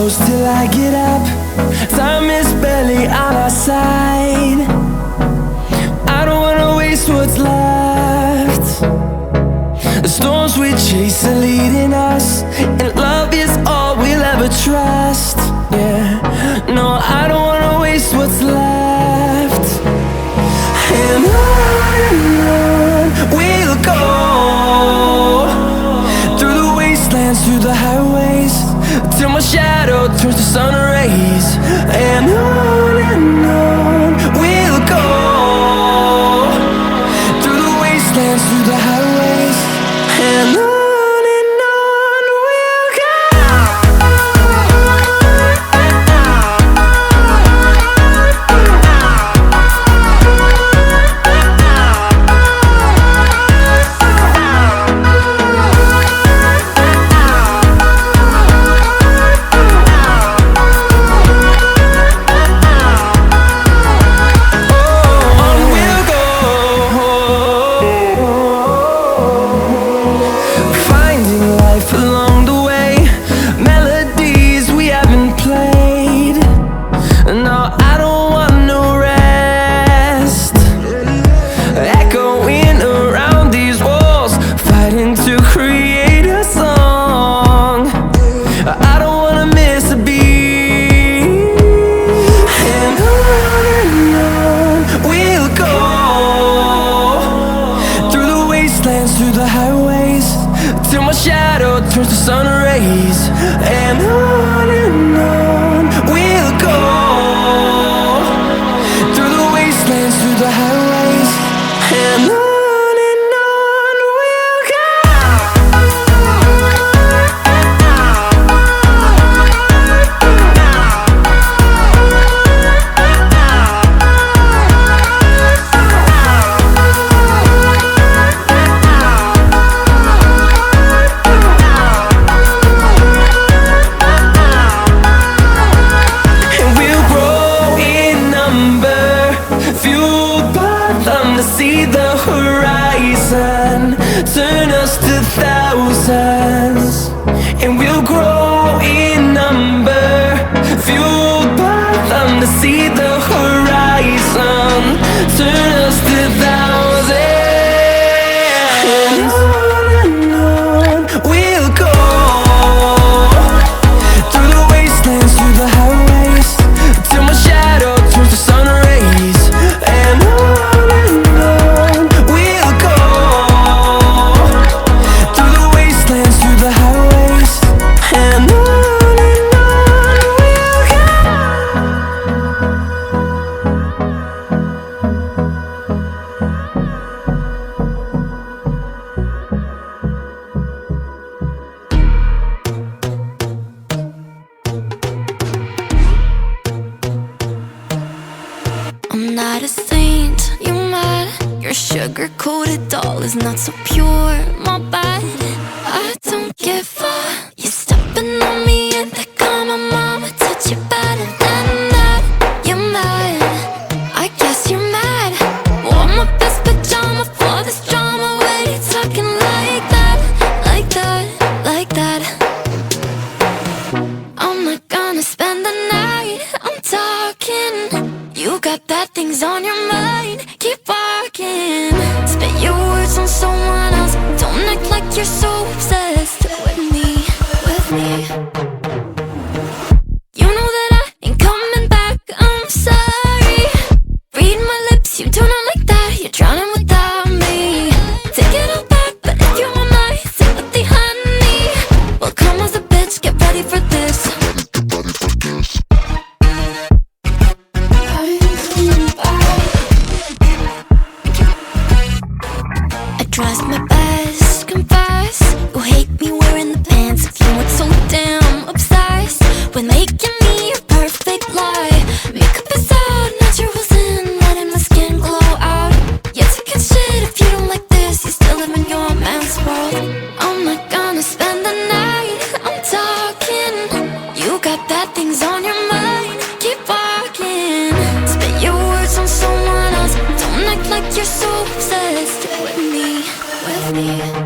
close till I get up. Time is barely on our side. I don't wanna waste what's left. The storms we chase are leading us, and love is all we'll ever trust. Yeah, no, I don't wanna waste what's left. And on we'll go, through the wastelands, through the highways, till my shadow turns to sun rays. And on we'll go, through the wastelands, through the highways, and on. Through the highways, till my shadow turns to sun rays. And on we'll go, through the wastelands, through the highways, and on. See the horizon turn us to thousands, and we'll grow in number, fueled by them to see the horizon turn us to thousands. And on we'll go, through the wastelands, through the highways, till my shadow turns to sun rays. And on I'm not a saint, you mad? Your sugar-coated doll is not so pure, my bad. I don't give a. You stepping on me and they call my mama, touch you better than that. You're mad, I guess you're mad. Wore my best pajama for this drama. Why you talking like that, like that, like that? I'm not gonna spend the night, I'm talking. You got bad things on your mind, keep walking. Spit your words on someone else, don't act like you're so obsessed with me, with me. You know that I ain't coming back, I'm sorry. Read my lips, you do not like that, you're drowning without me. Take it all back, but if you want my sympathy, honey, well come as a bitch, get ready for this. Trust my best, confess. You hate me wearing the pants if you weren't so damn obsessed with making me your perfect lie. Makeup is out, naturals in, letting my skin glow out. You're taking shit if you don't like this, you still live in your man's world. I'm not gonna spend the night, I'm talking. You got bad things on your mind, keep walking. Spit your words on someone else, don't act like you're so obsessed with me, with me.